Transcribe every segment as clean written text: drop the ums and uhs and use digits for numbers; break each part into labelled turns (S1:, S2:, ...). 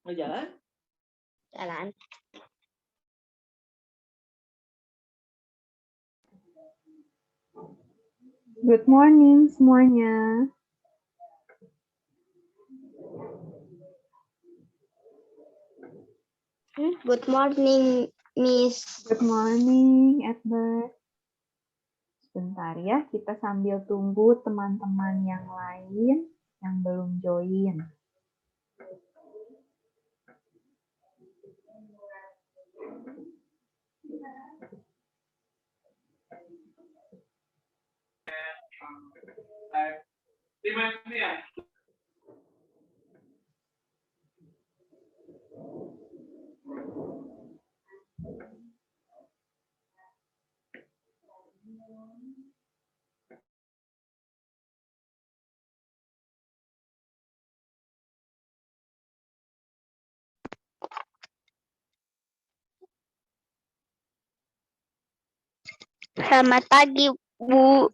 S1: Mau jalan?
S2: Jalan.
S3: Good morning semuanya.
S2: Good morning, Miss.
S3: Good morning, Edward. Sebentar ya, kita sambil tunggu teman-teman yang lain yang belum join.
S2: Selamat pagi, Bu.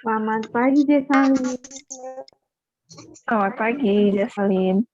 S3: Selamat pagi, Jessalyn.
S4: Selamat pagi, Jessalyn.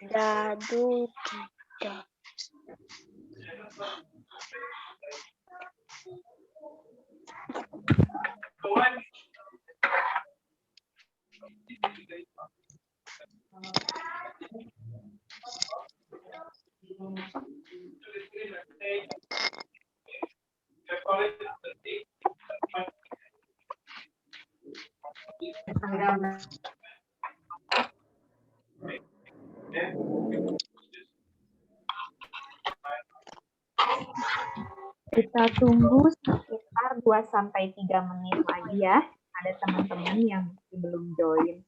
S2: Dadu tidak.
S3: Kita tunggu sekitar 2-3 menit lagi ya. Ada teman-teman yang masih belum join.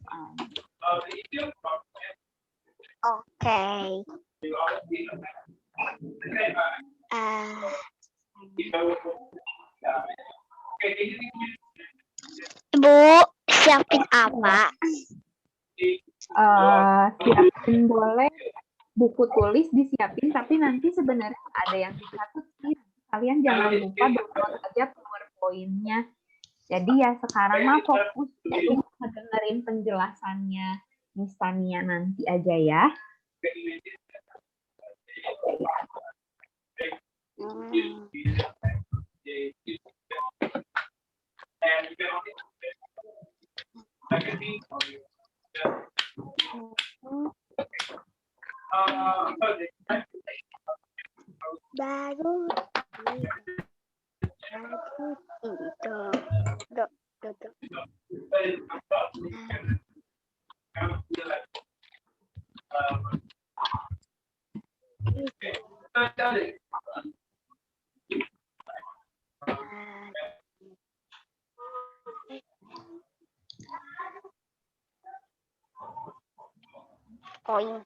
S2: Oke. Bu, siapin apa?
S3: Siapin boleh buku tulis disiapin, tapi nanti sebenarnya ada yang dicatat sih. Kalian jangan lupa download aja PowerPoint-nya. Jadi ya sekarang mah fokus dengerin penjelasannya Miss Tania nanti aja ya.
S2: Baru koin.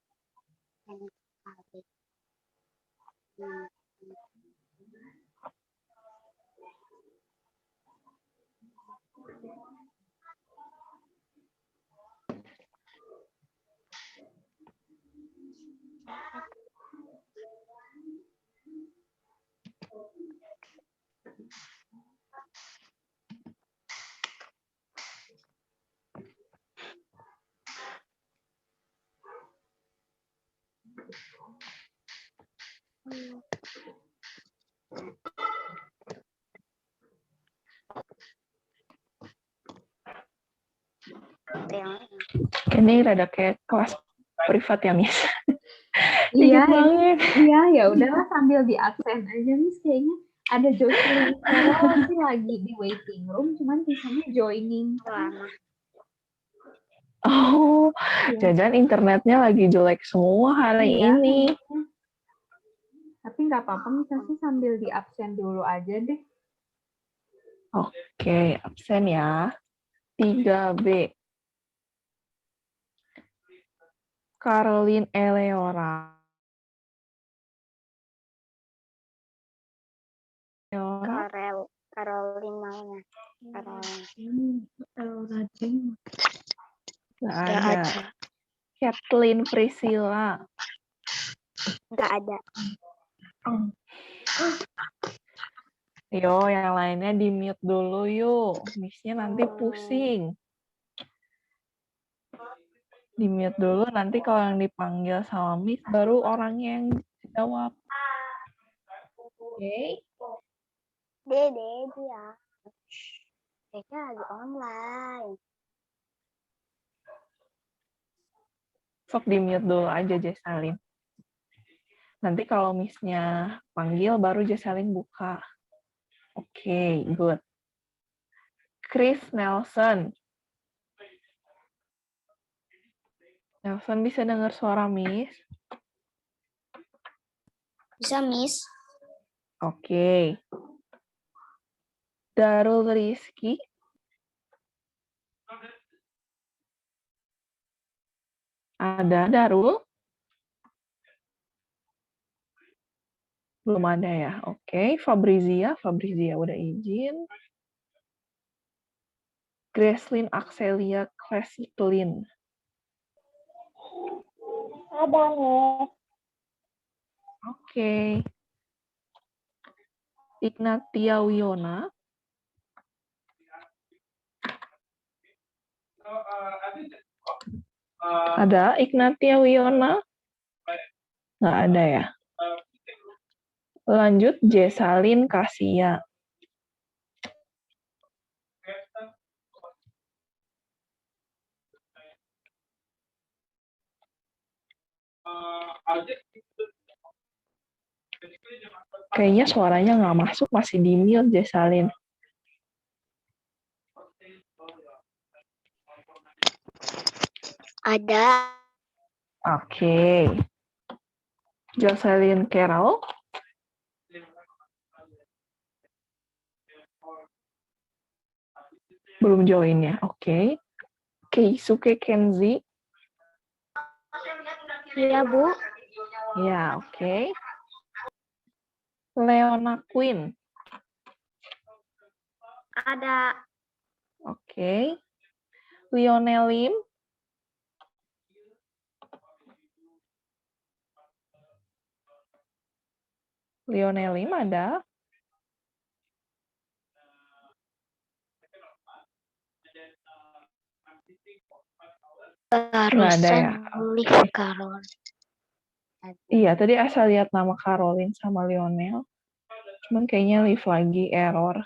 S4: Ini rada kayak kelas privat ya, Miss.
S3: Iya,
S4: banget.
S3: iya ya udahlah sambil di absen aja Miss kayaknya Ada Jocelyn Carol sih lagi di waiting room, cuman tulisannya joining.
S2: Lama.
S4: Oh,
S3: Iya.
S4: jajan internetnya lagi jelek semua hari
S3: Iya,
S4: ini.
S3: makanya. Tapi nggak apa-apa, Miss sih sambil di absen dulu aja deh.
S4: Oke, absen ya. 3B. Caroline Eleora.
S2: Karolin mana? Karolin.
S4: Nggak
S2: Nggak
S4: ada.
S2: ada.
S4: Kathleen Priscilla.
S2: Nggak ada.
S4: Yo, yang lainnya di-mute dulu yuk. Miss-nya nanti pusing. Di-mute dulu, nanti kalau yang dipanggil sama Miss, baru orangnya yang jawab. Oke?
S2: Dede dia. Dede lagi online.
S4: Sok di-mute dulu aja, Jessalyn. Nanti kalau Miss-nya panggil, baru Jessalyn buka. Oke, good. Chris Nelson. Nelson bisa dengar suara Miss?
S2: Bisa, Miss?
S4: Oke. Darul Rizky. Ada Darul? Belum ada ya. Oke. Fabrizia udah izin. Gracelyn Axelia Classiklin.
S2: Ada, Miss.
S4: Oke. Ignatia Wiona. Ada Ignatia Wiona? Nggak ada ya. Lanjut Jessalyn Kasia. Kayaknya suaranya nggak masuk, masih di mute Jessalyn.
S2: Ada.
S4: Oke. Jocelyn Carol. Belum join ya. Oke. Keisuke Kenzi.
S2: Iya, Bu.
S4: Ya, oke. Leona Queen.
S2: Ada.
S4: Oke. Lionel Lim. Lionel Lim ada. Nggak ada ya?
S2: Liv Karol.
S4: Iya, tadi asal lihat nama Caroline sama Lionel. Cuman kayaknya live lagi, error.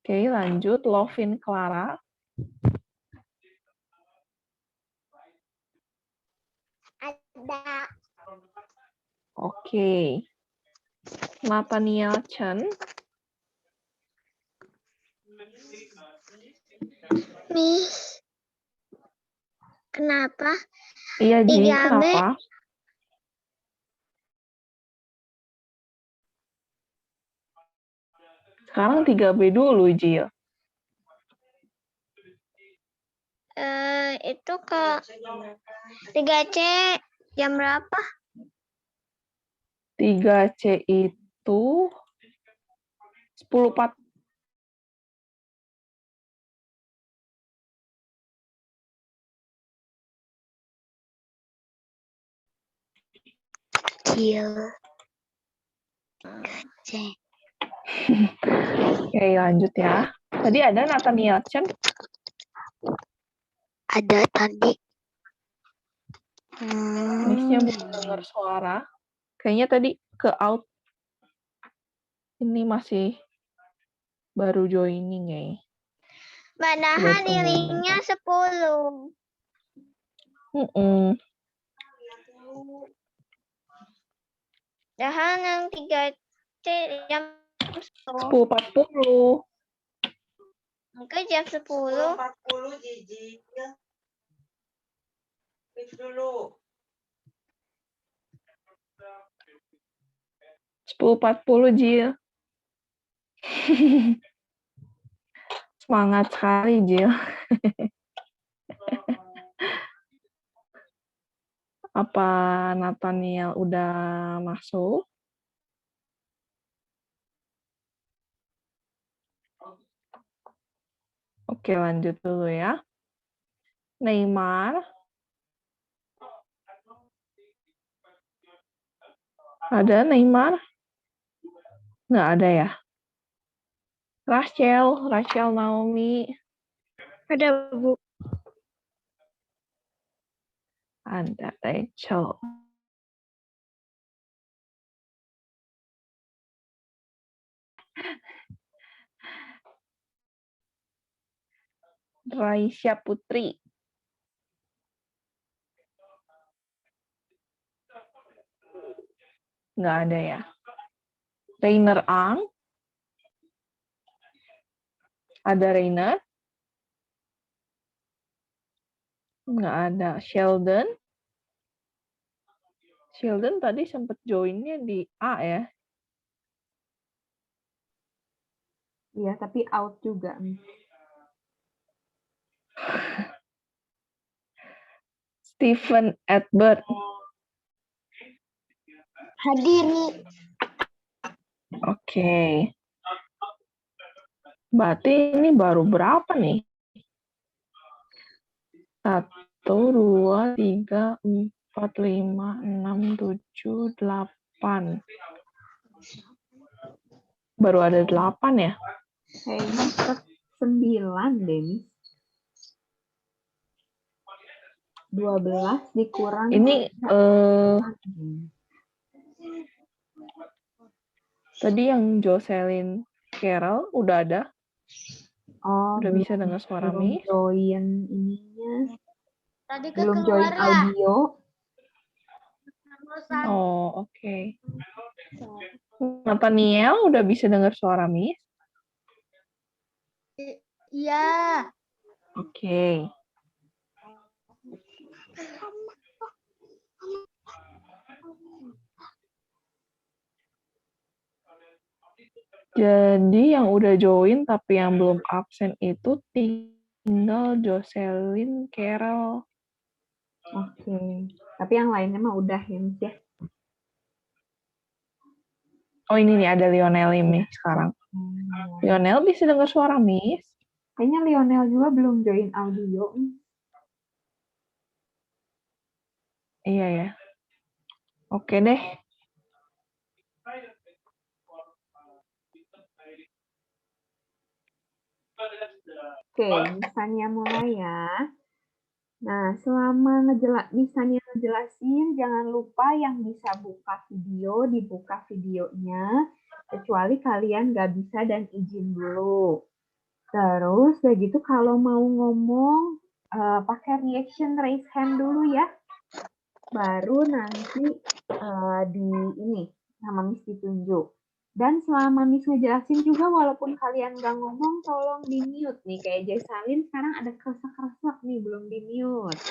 S4: Oke, lanjut. Lovin Clara.
S2: Ada.
S4: Oke. Nathaniel Chen.
S2: Miss. Kenapa?
S4: Iya, Ji.
S2: 3B.
S4: Kenapa? Sekarang 3B dulu, Jil.
S2: Itu ke 3C jam berapa?
S4: 3C itu 10.4.
S2: Kecil. C.
S4: Oke, lanjut ya. Tadi ada Nathaniel Chen.
S2: Ada tadi.
S4: Miss-nya belum dengar suara. Kayaknya tadi ke out. Ini masih baru joining ya.
S2: Padahal nilainya 10. Padahal yang 3 jam
S4: 10.40.
S2: Enggak jam 10.
S1: 40 Gigi. Ya. Itu dulu.
S4: 10.40 Jill. Semangat sekali Jill. Apa Nathaniel udah masuk? Oke, lanjut dulu ya. Neymar. Ada Neymar? Nggak ada ya? Rachel Naomi.
S2: Ada Bu.
S4: Ada Rachel. Raisya Putri. Nggak ada ya. Rainer Ang. Ada Rainer. Nggak ada. Sheldon. Sheldon tadi sempat joinnya di A ya.
S3: Iya, tapi out juga.
S4: Stephen Edward.
S2: Hadir nih.
S4: Oke. Berarti ini baru berapa nih? 1, 2, 3, 4, 5, 6, 7, 8. Baru ada 8 ya?
S3: Kayaknya 9 deh, Miss. 12 dikurang.
S4: Ini tadi yang Jocelyn Carol udah ada?
S3: Oh,
S4: Udah bisa dengar suara
S3: belum
S4: Miss?
S3: join ininya.
S2: Tadi
S3: Belum join audio.
S4: Oh, oke. Nathaniel udah bisa dengar suara Miss?
S2: Iya.
S4: Oke. Jadi yang udah join tapi yang belum absen itu tinggal Jocelyn Carol.
S3: Oke. Tapi yang lainnya mah udah ya, Miss ya.
S4: Oh ini nih ada Lionel ini sekarang. Lionel bisa dengar suara Miss?
S3: Kayaknya Lionel juga belum join audio.
S4: Iya ya. Oke deh.
S3: Oke, misalnya mulai ya. Nah, selama misalnya ngejelasin, jangan lupa yang bisa buka video, dibuka videonya, kecuali kalian nggak bisa dan izin dulu. Terus, begitu kalau mau ngomong, pakai reaction raise hand dulu ya. Baru nanti di ini, sama Miss ditunjuk. Dan selama Miss ngejelasin juga, walaupun kalian nggak ngomong, tolong di-mute nih. Kayak Jessalyn sekarang ada keresak-keresak nih, belum di-mute.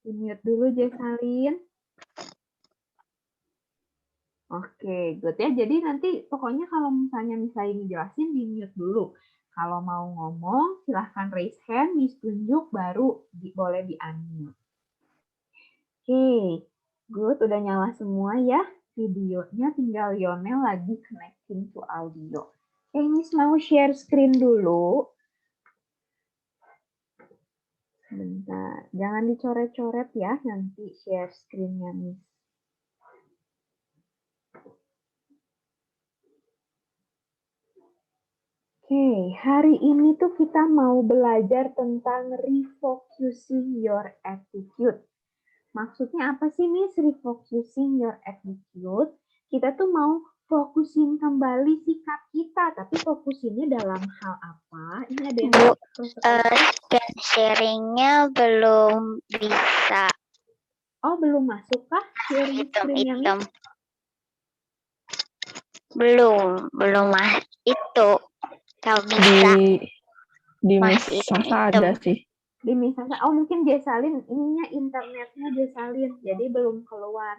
S3: Di-mute dulu Jessalyn. Oke, good ya. Jadi nanti pokoknya kalau misalnya ngejelasin, di-mute dulu. Kalau mau ngomong, silahkan raise hand, Miss tunjuk, baru boleh di-unmute. Oke, good. Udah nyala semua ya. Videonya tinggal Lionel lagi connecting to audio. Oke, Miss mau share screen dulu. Bentar, jangan dicoret-coret ya nanti share screen-nya, Miss. Oke, hari ini tuh kita mau belajar tentang refocusing your attitude. Maksudnya apa sih, Miss, refocusing your attitude? Kita tuh mau fokusin kembali sikap kita, tapi fokusinnya dalam hal apa? Ini ada yang
S2: Bu, sharingnya belum bisa.
S3: Oh, belum masuk kah sharing screen-nya, Miss?
S2: Belum itu. Kalau bisa
S4: Di Miss
S2: masih
S4: Sasa
S2: hitam.
S4: ada sih.
S3: Di misalnya, oh mungkin Jessalyn ininya internetnya Jessalyn, jadi belum keluar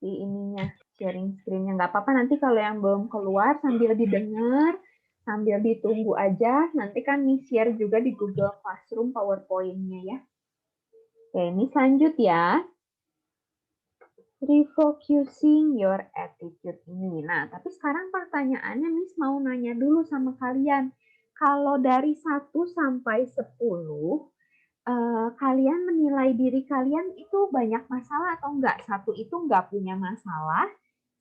S3: di ininya sharing screen-nya. Nggak apa-apa nanti kalau yang belum keluar sambil didengar, sambil ditunggu aja. Nanti kan Miss share juga di Google Classroom PowerPoint-nya ya. Oke, ini lanjut ya. Refocusing your attitude ini. Nah, tapi sekarang pertanyaannya Miss mau nanya dulu sama kalian. Kalau dari 1 sampai 10, kalian menilai diri kalian itu banyak masalah atau enggak? 1 itu enggak punya masalah,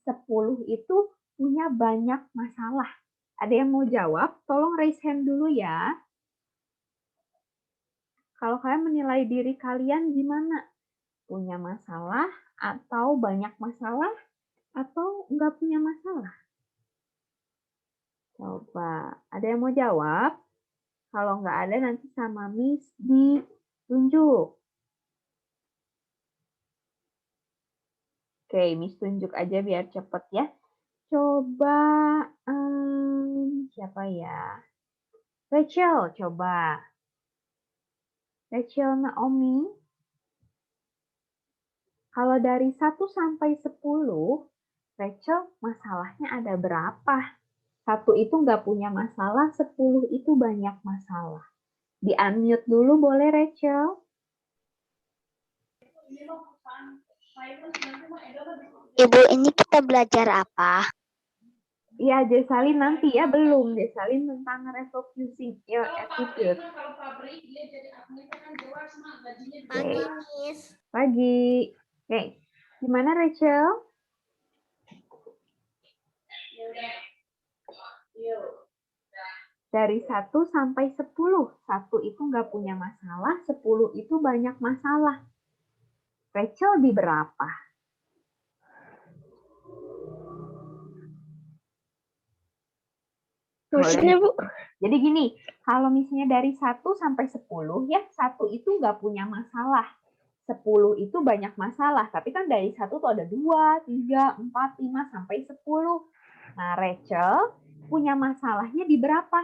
S3: 10 itu punya banyak masalah. Ada yang mau jawab? Tolong raise hand dulu ya. Kalau kalian menilai diri kalian gimana? Punya masalah atau banyak masalah atau enggak punya masalah? Coba, ada yang mau jawab? Kalau enggak ada nanti sama Miss ditunjuk. Oke, Miss tunjuk aja biar cepet ya. Coba, siapa ya? Rachel, coba. Rachel Naomi. Kalau dari 1 sampai 10, Rachel masalahnya ada berapa? 1 itu nggak punya masalah, 10 itu banyak masalah. Di-unmute dulu boleh, Rachel?
S2: Ibu, ini kita belajar apa?
S3: Iya, Jessalyn nanti ya, belum. Jessalyn tentang refocusing your attitude.
S2: Pagi, Miss.
S3: Pagi. Oke, gimana Rachel? Dari 1 sampai 10. 1 itu nggak punya masalah, 10 itu banyak masalah. Rachel di berapa?
S2: Maksudnya, Bu?
S3: Jadi gini, kalau misalnya dari 1 sampai 10, ya 1 itu nggak punya masalah. 10 itu banyak masalah. Tapi kan dari 1 tuh ada 2, 3, 4, 5, sampai 10. Nah, Rachel punya masalahnya di berapa?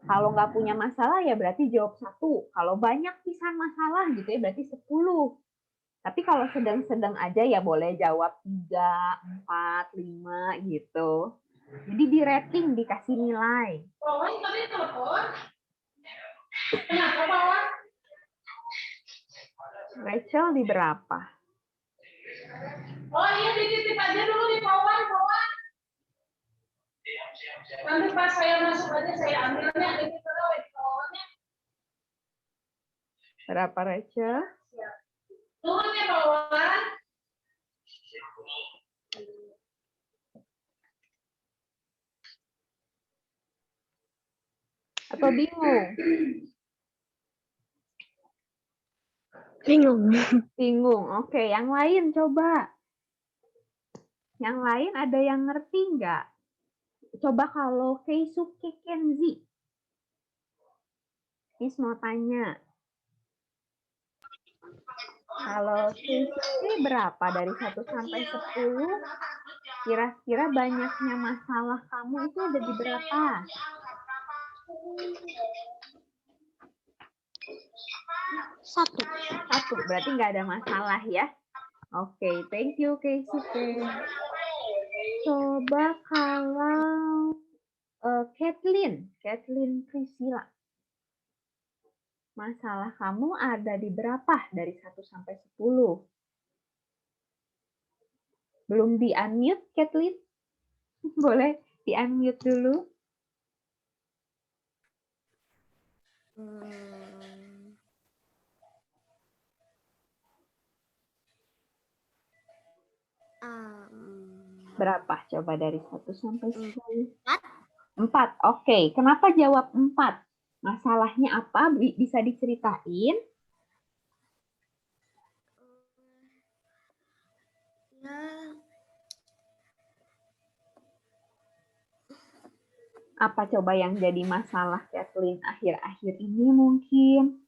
S3: Kalau nggak punya masalah ya berarti jawab 1. Kalau banyak pisan masalah gitu ya berarti 10. Tapi kalau sedang-sedang aja ya boleh jawab 3, 4, 5 gitu. Jadi di rating dikasih nilai. Rachel di berapa?
S5: Oh iya, dititip aja dulu di bawah. Nanti pas saya masuk aja saya ambilnya di bawahnya.
S3: Berapa Rachel?
S5: Turun ya bawah.
S3: Atau bingung?
S2: Bingung.
S3: Bingung. Oke, yang lain coba. Yang lain ada yang ngerti nggak? Coba kalau Keisuke Kenzi. Miss mau tanya. Kalau Keisuke berapa dari 1 sampai 10? Kira-kira banyaknya masalah kamu itu ada di berapa?
S2: 1.
S3: 1, berarti nggak ada masalah ya. Oke, thank you Keisuke. Coba kalau Kathleen Priscilla. Masalah kamu ada di berapa dari 1 sampai 10? Belum di-unmute, Kathleen? Boleh di-unmute dulu? Berapa coba dari 1 sampai 10? 4. Oke, kenapa jawab 4? Masalahnya apa? Bisa diceritain? Apa coba yang jadi masalah Kathleen akhir-akhir ini mungkin?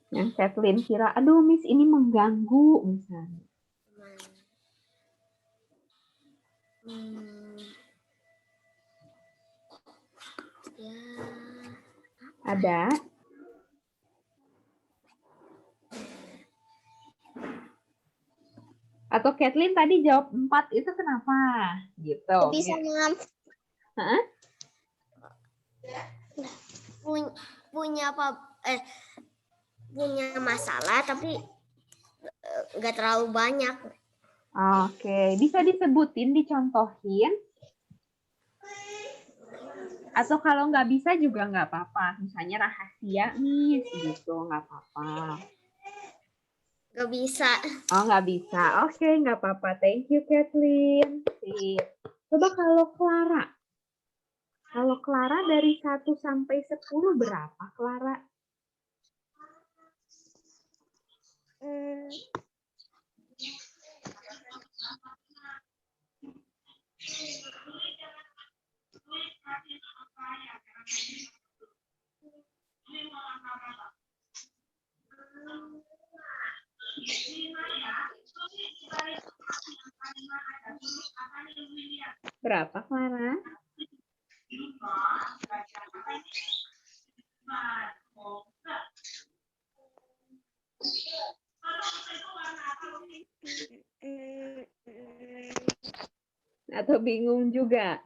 S3: Yang Kathleen kira, aduh Miss ini mengganggu misalnya.
S2: Ya.
S3: Ada? Atau Kathleen tadi jawab 4 itu kenapa? Gitu.
S2: Bisa Mam.
S3: Hah?
S2: Punya punya masalah tapi nggak terlalu banyak.
S3: Oke, bisa disebutin, dicontohin. Atau kalau nggak bisa juga nggak apa-apa. Misalnya rahasia, Miss, gitu, nggak apa-apa.
S2: Nggak bisa.
S3: Oh, nggak bisa. Oke, nggak apa-apa. Thank you, Kathleen. Sip. Coba kalau Clara. Kalau Clara dari 1 sampai 10 berapa, Clara? Berapa, Clara? Atau bingung juga?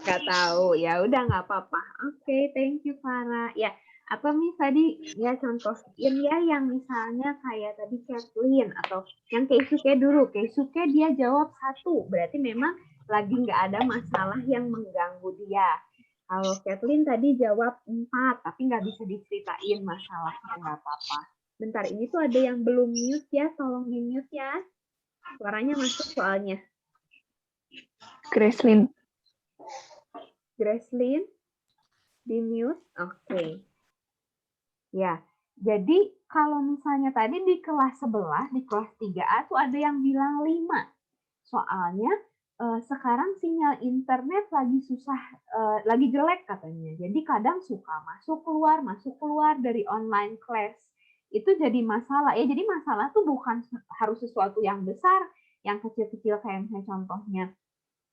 S3: Nggak tahu. Ya udah nggak apa-apa. Oke, thank you Clara. Ya, atau Miss tadi ya contohin ya yang misalnya kayak tadi Kathleen atau yang Keisuke dulu. Keisuke dia jawab 1. Berarti memang lagi nggak ada masalah yang mengganggu dia. Kalau Kathleen tadi jawab 4, tapi nggak bisa diceritain masalahnya, nggak apa-apa. Bentar, ini tuh ada yang belum mute ya, tolong di-mute ya. Suaranya masuk soalnya.
S4: Gracelyn.
S3: Gracelyn, di-mute. Oke. Ya, jadi kalau misalnya tadi di kelas 11, di kelas 3A tuh ada yang bilang 5. Soalnya sekarang sinyal internet lagi susah, lagi jelek katanya. Jadi kadang suka masuk keluar dari online class. Itu jadi masalah. Ya, jadi masalah tuh bukan harus sesuatu yang besar, yang kecil-kecil kayak misalnya contohnya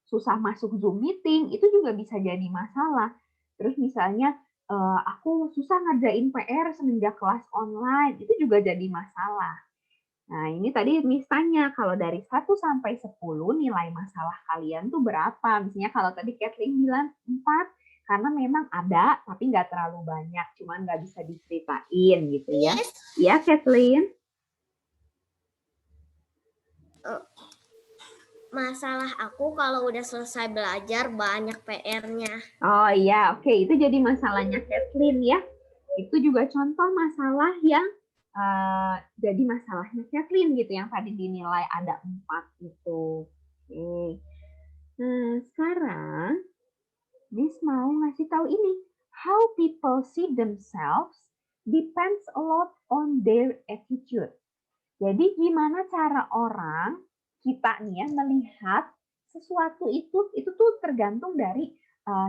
S3: susah masuk Zoom meeting, itu juga bisa jadi masalah. Terus misalnya aku susah ngerjain PR semenjak kelas online, itu juga jadi masalah. Nah, ini tadi Miss tanya, kalau dari 1 sampai 10 nilai masalah kalian tuh berapa? Misalnya kalau tadi Kathleen bilang 4, karena memang ada, tapi nggak terlalu banyak, cuman nggak bisa diceritain gitu ya. Ya, Kathleen?
S2: Masalah aku kalau udah selesai belajar banyak PR-nya.
S3: Oh iya, oke. Itu jadi masalahnya Kathleen ya. Itu juga contoh masalah yang jadi masalahnya Kathleen gitu, yang tadi dinilai ada 4 gitu. Oke. Nah, sekarang Miss mau ngasih tahu ini. How people see themselves depends a lot on their attitude. Jadi gimana cara orang kita nih ya melihat sesuatu itu tuh tergantung dari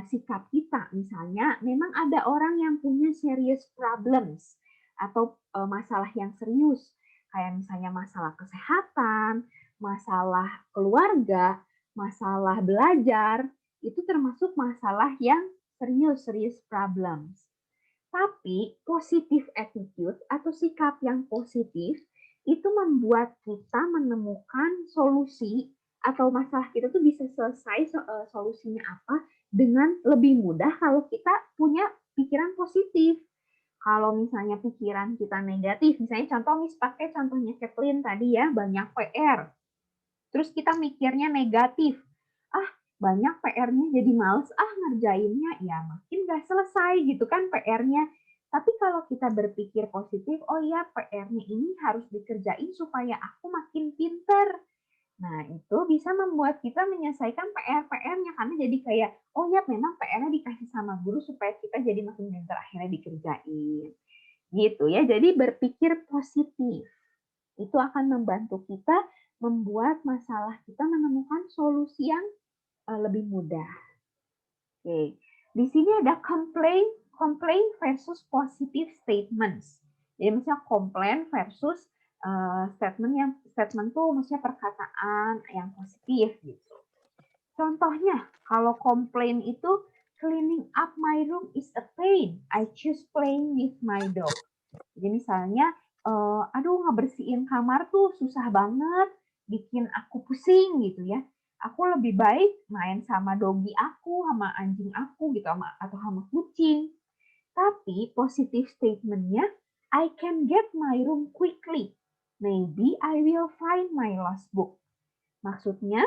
S3: sikap kita. Misalnya memang ada orang yang punya serious problems atau masalah yang serius, kayak misalnya masalah kesehatan, masalah keluarga, masalah belajar, itu termasuk masalah yang serius problems. Tapi positive attitude atau sikap yang positif itu membuat kita menemukan solusi atau masalah kita tuh bisa selesai solusinya apa dengan lebih mudah kalau kita punya pikiran positif. Kalau misalnya pikiran kita negatif, misalnya contoh Miss pakai contohnya Kathleen tadi ya, banyak PR. Terus kita mikirnya negatif. Banyak PR-nya jadi males ngerjainnya, ya makin gak selesai gitu kan PR-nya. Tapi kalau kita berpikir positif, oh ya PR-nya ini harus dikerjain supaya aku makin pinter. Nah itu bisa membuat kita menyelesaikan PR-nya karena jadi kayak, oh ya memang PR-nya dikasih sama guru supaya kita jadi makin pinter, akhirnya dikerjain. Gitu ya, jadi berpikir positif. Itu akan membantu kita membuat masalah kita menemukan solusi yang lebih mudah. Oke, di sini ada complain, complain versus positive statements. Jadi misalnya complain versus statement tuh maksudnya perkataan yang positif gitu. Contohnya, kalau complain itu cleaning up my room is a pain. I choose playing with my dog. Jadi misalnya, aduh ngebersihin kamar tuh susah banget, bikin aku pusing gitu ya. Aku lebih baik main sama doggy aku, sama anjing aku gitu, atau sama kucing. Tapi positive statement-nya, I can get my room quickly. Maybe I will find my lost book. Maksudnya,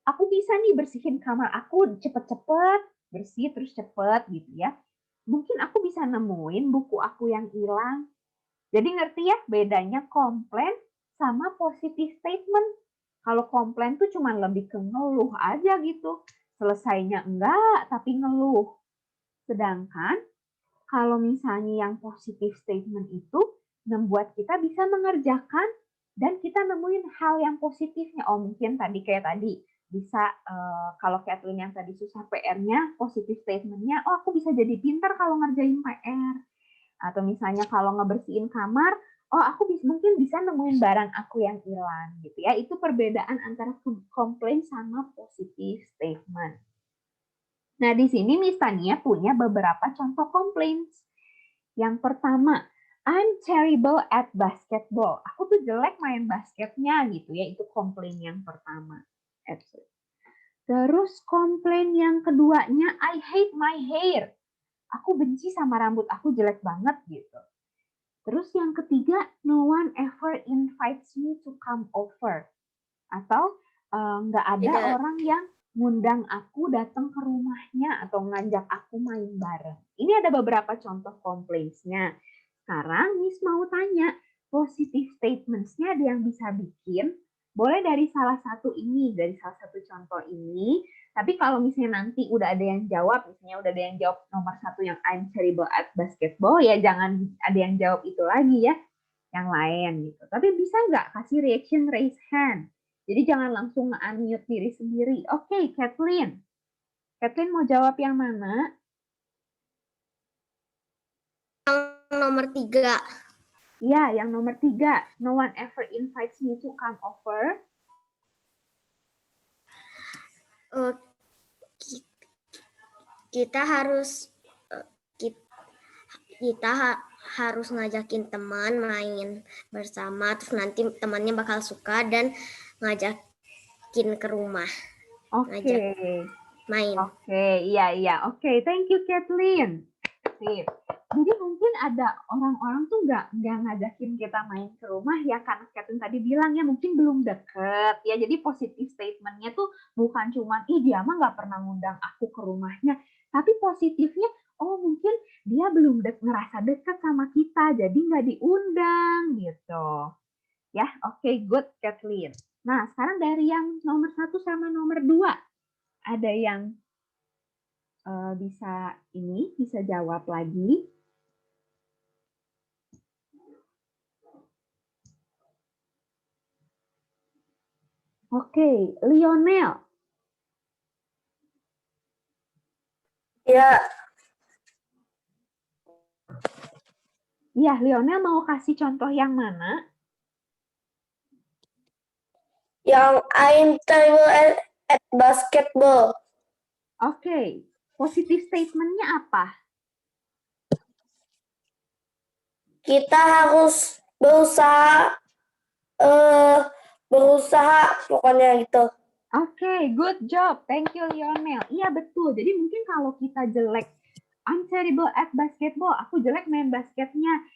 S3: aku bisa nih bersihin kamar aku cepet-cepet, bersih terus cepet gitu ya. Mungkin aku bisa nemuin buku aku yang hilang. Jadi ngerti ya bedanya komplain sama positive statement. Kalau komplain tuh cuma lebih ke ngeluh aja gitu. Selesainya enggak, tapi ngeluh. Sedangkan kalau misalnya yang positive statement itu membuat kita bisa mengerjakan dan kita nemuin hal yang positifnya. Oh mungkin tadi kayak tadi bisa kalau Kathleen yang tadi susah PR-nya, positive statement-nya, oh aku bisa jadi pintar kalau ngerjain PR. Atau misalnya kalau ngebersihin kamar, oh aku mungkin bisa nemuin barang aku yang hilang gitu ya. Itu perbedaan antara komplain sama positive statement. Nah, di sini Miss Tania punya beberapa contoh complaints. Yang pertama, I'm terrible at basketball. Aku tuh jelek main basketnya gitu ya. Itu komplain yang pertama. Terus komplain yang keduanya, I hate my hair. Aku benci sama rambut aku jelek banget gitu. Terus yang ketiga, no one ever invites me to come over. Atau nggak ada orang yang ngundang aku datang ke rumahnya atau ngajak aku main bareng. Ini ada beberapa contoh complaints-nya. Sekarang Miss mau tanya, positive statements-nya ada yang bisa bikin? Boleh dari salah satu ini, dari salah satu contoh ini. Tapi kalau misalnya nanti udah ada yang jawab, misalnya udah ada yang jawab nomor 1 yang I'm terrible at basketball, ya jangan ada yang jawab itu lagi ya, yang lain gitu. Tapi bisa nggak kasih reaction raise hand? Jadi jangan langsung nge-unmute diri sendiri. Oke, Kathleen. Kathleen mau jawab yang mana?
S2: Yang nomor 3.
S3: Ya, yang nomor 3. No one ever invites me to come over.
S2: Kita harus ngajakin teman main bersama, terus nanti temannya bakal suka dan ngajakin ke rumah.
S3: Oke.
S2: Main.
S3: Oke, iya. Oke, thank you Kathleen. Sip. Jadi mungkin ada orang-orang tuh nggak ngajakin kita main ke rumah ya, karena Kathleen tadi bilang ya mungkin belum deket ya. Jadi positive statement-nya tuh bukan cuma dia mah nggak pernah ngundang aku ke rumahnya, tapi positifnya oh mungkin dia belum ngerasa dekat sama kita, jadi nggak diundang gitu. Ya, oke, good Kathleen. Nah, sekarang dari yang nomor 1 sama nomor 2 ada yang bisa jawab lagi. Oke, Lionel.
S6: Ya.
S3: Iya, Lionel mau kasih contoh yang mana?
S6: Yang I'm terrible at basketball.
S3: Oke, positive statement-nya apa?
S6: Kita harus berusaha pokoknya gitu.
S3: Oke, good job. Thank you, Lionel. Iya, betul. Jadi mungkin kalau kita jelek, I'm terrible at basketball, aku jelek main basketnya.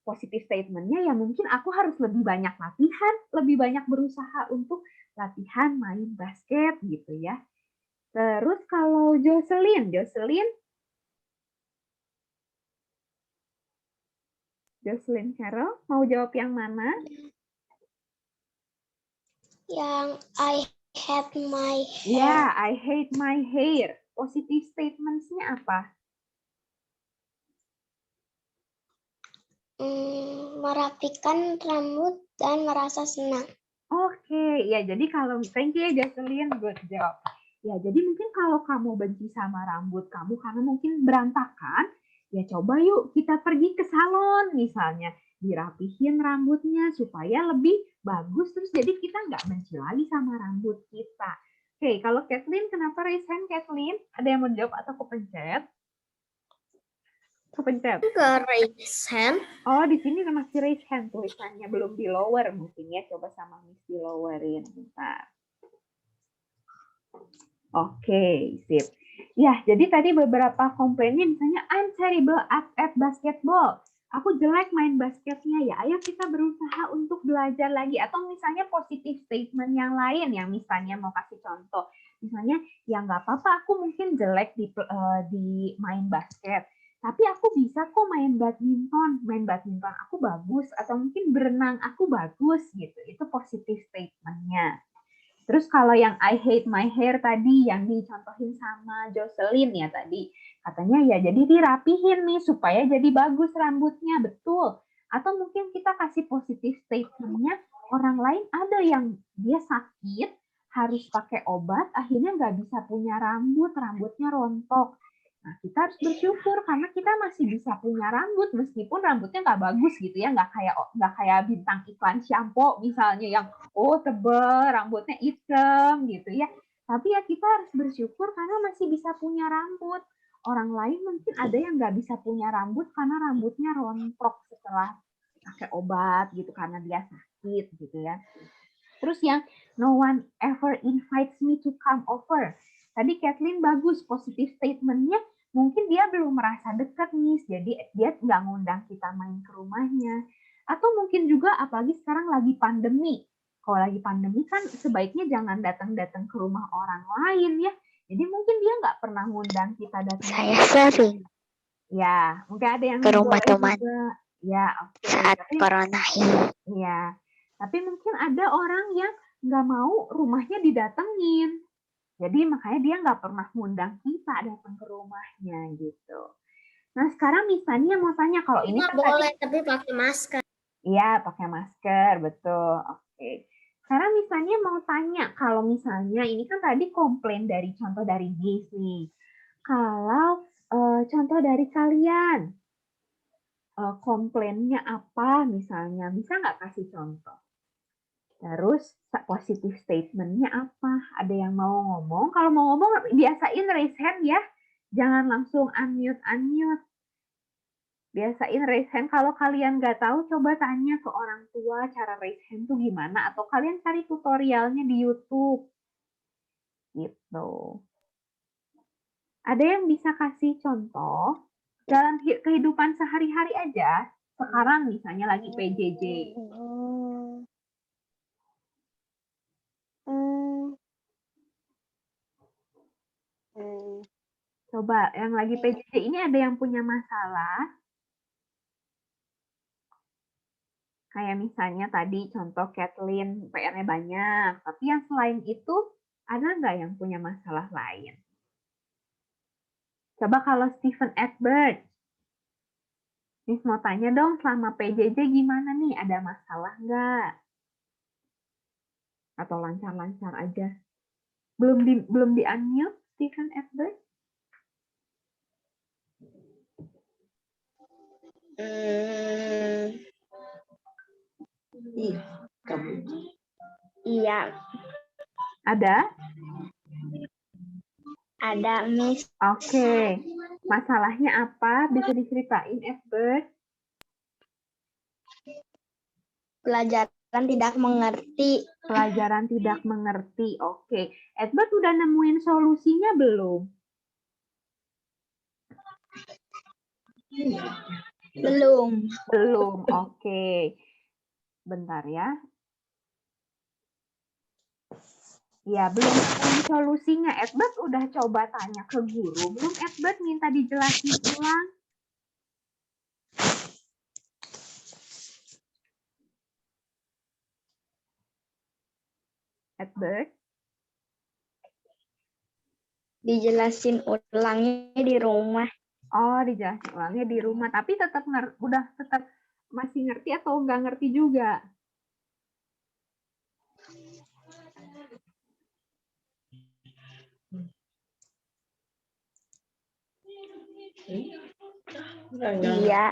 S3: Positive statement-nya ya mungkin aku harus lebih banyak latihan, lebih banyak berusaha untuk latihan main basket gitu ya. Terus kalau Jocelyn Carol, mau jawab yang mana?
S2: Yang I hate my hair.
S3: Ya, I hate my hair. Positive statements-nya apa?
S2: Merapikan rambut dan merasa senang.
S3: Oke, ya jadi kalau thank you ya Jocelyn, good job. Ya, jadi mungkin kalau kamu benci sama rambut kamu karena mungkin berantakan, ya coba yuk kita pergi ke salon misalnya, dirapihin rambutnya supaya lebih bagus, terus jadi kita nggak benci lagi sama rambut kita. Oke, kalau Kathleen, kenapa raise hand, Kathleen? Ada yang mau jawab atau kepencet? Kepencet.
S2: Ke raise hand.
S3: Oh, di sini masih raise hand tulisannya, belum di lower mungkin ya. Coba sama Miss di lowerin bentar. Oke, sip. Ya, jadi tadi beberapa komplainnya misalnya I'm terrible at basketball. Aku jelek main basketnya ya. Ayo kita berusaha untuk belajar lagi. Atau misalnya positive statement yang lain yang misalnya mau kasih contoh. Misalnya, ya nggak apa-apa aku mungkin jelek di main basket. Tapi aku bisa kok main badminton. Main badminton aku bagus. Atau mungkin berenang aku bagus gitu. Itu positive statement-nya. Terus kalau yang I hate my hair tadi yang dicontohin sama Jocelyn ya tadi, katanya ya jadi dirapihin nih supaya jadi bagus rambutnya, betul. Atau mungkin kita kasih positive statement-nya, orang lain ada yang dia sakit, harus pakai obat, akhirnya nggak bisa punya rambut, rambutnya rontok. Nah, kita harus bersyukur karena kita masih bisa punya rambut meskipun rambutnya nggak bagus gitu ya, nggak kayak bintang iklan shampoo misalnya yang tebal, rambutnya hitam gitu ya. Tapi ya kita harus bersyukur karena masih bisa punya rambut. Orang lain mungkin ada yang nggak bisa punya rambut karena rambutnya rontok setelah pakai obat gitu karena dia sakit gitu ya. Terus yang no one ever invites me to come over. Tadi Kathleen bagus positive statement-nya. Mungkin dia belum merasa dekat nih, jadi dia nggak ngundang kita main ke rumahnya. Atau mungkin juga apalagi sekarang lagi pandemi. Kalau lagi pandemi kan sebaiknya jangan datang-datang ke rumah orang lain ya. Jadi mungkin dia nggak pernah ngundang kita datang.
S7: Saya sering
S3: Ya, mungkin ada yang
S7: ke rumah
S3: boleh
S7: teman
S3: juga. Ya, oke.
S7: saat corona.
S3: Ya, tapi mungkin ada orang yang nggak mau rumahnya didatengin. Jadi makanya dia nggak pernah ngundang kita datang ke rumahnya gitu. Nah sekarang misalnya mau tanya kalau ini
S2: Nggak
S3: kan
S2: boleh, tapi pakai masker.
S3: Iya pakai masker, betul. Oke. Sekarang misalnya mau tanya kalau misalnya ini kan tadi komplain dari contoh dari Giz nih. Kalau contoh dari kalian komplainnya apa misalnya, bisa nggak kasih contoh? Terus positive statement-nya apa? Ada yang mau ngomong? Kalau mau ngomong, biasain raise hand ya. Jangan langsung unmute. Biasain raise hand. Kalau kalian nggak tahu, coba tanya ke orang tua cara raise hand tuh gimana. Atau kalian cari tutorialnya di YouTube. Gitu. Ada yang bisa kasih contoh dalam kehidupan sehari-hari aja. Sekarang misalnya lagi PJJ. Coba yang lagi PJJ ini ada yang punya masalah? Kayak misalnya tadi contoh Kathleen PR-nya banyak, tapi yang selain itu ada nggak yang punya masalah lain? Coba kalau Stephen Edward, Miss mau tanya dong selama PJJ gimana nih? Ada masalah nggak? Atau lancar-lancar aja? Belum di unmute Stephen Edward?
S7: Iya,
S3: Ada?
S7: ada Miss.
S3: Oke. Masalahnya apa? Bisa diceritain, Edward?
S7: Pelajaran tidak mengerti.
S3: Pelajaran tidak mengerti. Oke. Edward udah nemuin solusinya belum? Belum. Oke. Bentar ya. Ya, belum nemuin solusinya. Edward udah coba tanya ke guru. Belum Edward minta dijelasin ulang? Edward?
S7: Dijelasin ulangnya di rumah.
S3: Oh, dijelasin ulangnya di rumah. Tapi tetap masih ngerti atau nggak ngerti juga?
S7: Iya.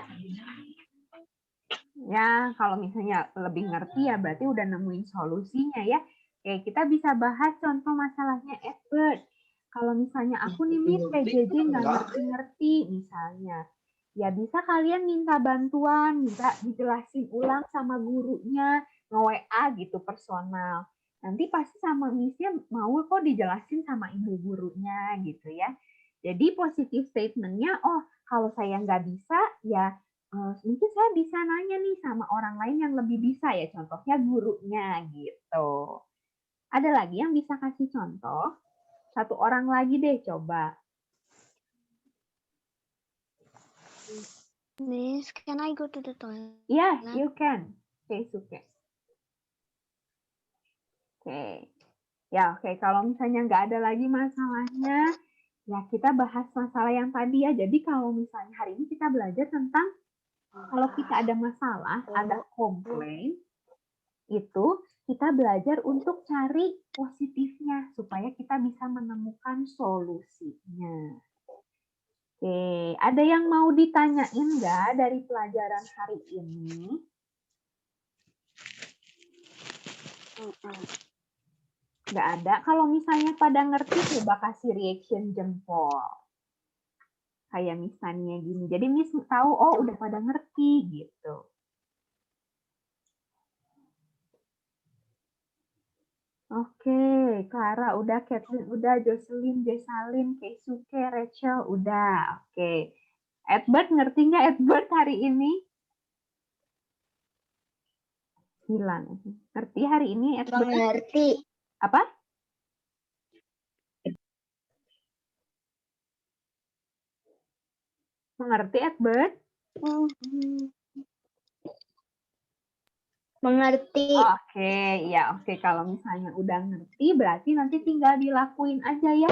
S3: Ya, kalau misalnya lebih ngerti ya berarti udah nemuin solusinya ya. Oke, kita bisa bahas contoh masalahnya Edward. Kalau misalnya aku nih Miss PJJ nggak ngerti-ngerti misalnya. Ya bisa kalian minta bantuan, minta dijelasin ulang sama gurunya, nge-WA gitu personal. Nanti pasti sama Miss-nya mau kok dijelasin sama ibu gurunya gitu ya. Jadi positive statement-nya, oh kalau saya nggak bisa ya mungkin saya bisa nanya nih sama orang lain yang lebih bisa ya, contohnya gurunya gitu. Ada lagi yang bisa kasih contoh? Satu orang lagi deh coba.
S7: Miss, can I go to the toilet?
S3: Yeah, you can. Okay, Suke. Oke. Ya, oke. Kalau misalnya nggak ada lagi masalahnya, ya kita bahas masalah yang tadi ya. Jadi kalau misalnya hari ini kita belajar tentang kalau kita ada masalah, ada komplain, itu kita belajar untuk cari positifnya supaya kita bisa menemukan solusinya. Oke, ada yang mau ditanyain nggak dari pelajaran hari ini? Nggak ada. Kalau misalnya pada ngerti, coba kasih reaction jempol. Kayak misalnya gini. Jadi Miss tahu, oh udah pada ngerti gitu. Oke, Clara udah, Kathleen udah, Jocelyn, Jessalyn, Keisuke, Rachel udah. Oke. Edward ngerti nggak Edward hari ini? Hilang. Ngerti hari ini Edward?
S7: Mengerti.
S3: Apa? Mengerti Edward?
S7: Mengerti.
S3: Oke, ya oke. Kalau misalnya udah ngerti, berarti nanti tinggal dilakuin aja ya.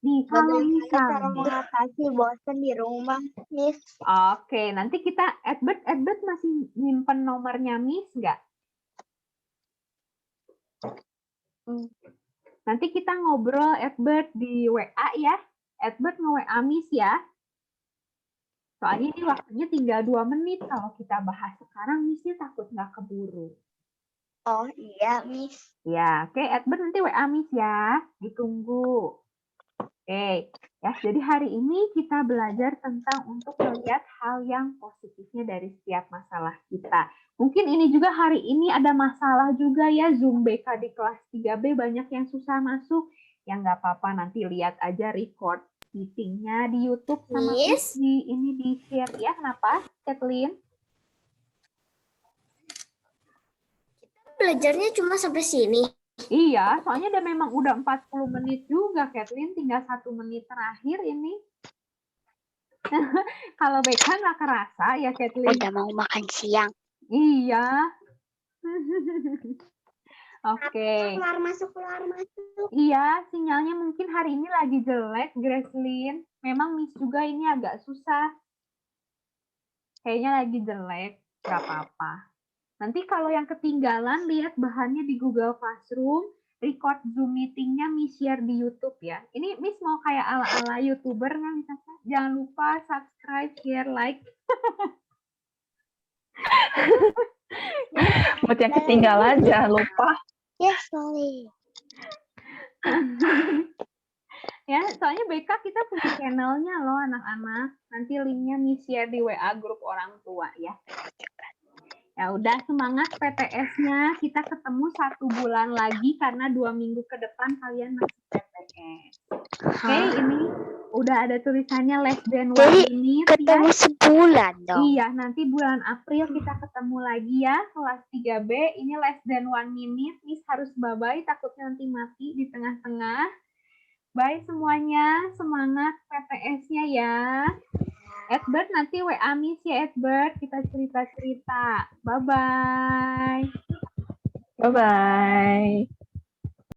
S3: Nih, kalau
S7: Bagaimana cara
S3: misalnya.
S7: mengatasi bosan di rumah, Miss?
S3: Oke, nanti kita, Edward masih nyimpen nomornya Miss nggak? Nanti kita ngobrol Edward di WA ya. Edward nge-WA Miss ya. Soalnya ini waktunya tinggal 2 menit. Kalau kita bahas sekarang, Miss-nya takut nggak keburu.
S7: Oh iya, Miss.
S3: Ya, oke. Edward nanti WA Miss ya. Ditunggu. Oke. Ya, jadi hari ini kita belajar tentang untuk melihat hal yang positifnya dari setiap masalah kita. Mungkin ini juga hari ini ada masalah juga ya. Zoom BK di kelas 3B banyak yang susah masuk. Ya nggak apa-apa, nanti lihat aja record meetingnya di YouTube sama
S2: Miss?
S3: di share ya. Kenapa, Kathleen?
S2: Belajarnya cuma sampai sini.
S3: Iya, soalnya memang udah 40 menit juga, Kathleen. Tinggal 1 menit terakhir ini. Kalau BK nggak kerasa ya, Kathleen?
S7: Udah mau makan siang.
S3: Iya. Oke.
S2: Keluar masuk.
S3: Iya, sinyalnya mungkin hari ini lagi jelek, Gracelyn. Memang Miss juga ini agak susah. Kayaknya lagi jelek, nggak apa-apa. Nanti kalau yang ketinggalan, lihat bahannya di Google Classroom, record Zoom meeting-nya Miss share di YouTube ya. Ini Miss mau kayak ala-ala YouTuber nggak misalnya? Jangan lupa subscribe, share, like.
S4: Buat yang ketinggalan, jangan lupa.
S7: Yes, sorry.
S3: Ya, soalnya BK kita punya channelnya loh anak-anak. Nanti linknya Miss share di WA grup orang tua ya. Ya udah, semangat PTS-nya. Kita ketemu 1 bulan lagi karena 2 minggu ke depan kalian masih PTS. Oke, ini udah ada tulisannya less than 1
S7: Jadi,
S3: minute ya.
S7: ketemu sebulan dong.
S3: Iya, nanti bulan April kita ketemu lagi ya, kelas 3B. Ini less than 1 minute. Miss harus bye-bye, takutnya nanti mati di tengah-tengah. Bye semuanya, semangat PTS-nya ya. Edward nanti WA Miss ya, Edward. Kita cerita-cerita. Bye-bye.
S4: Bye-bye.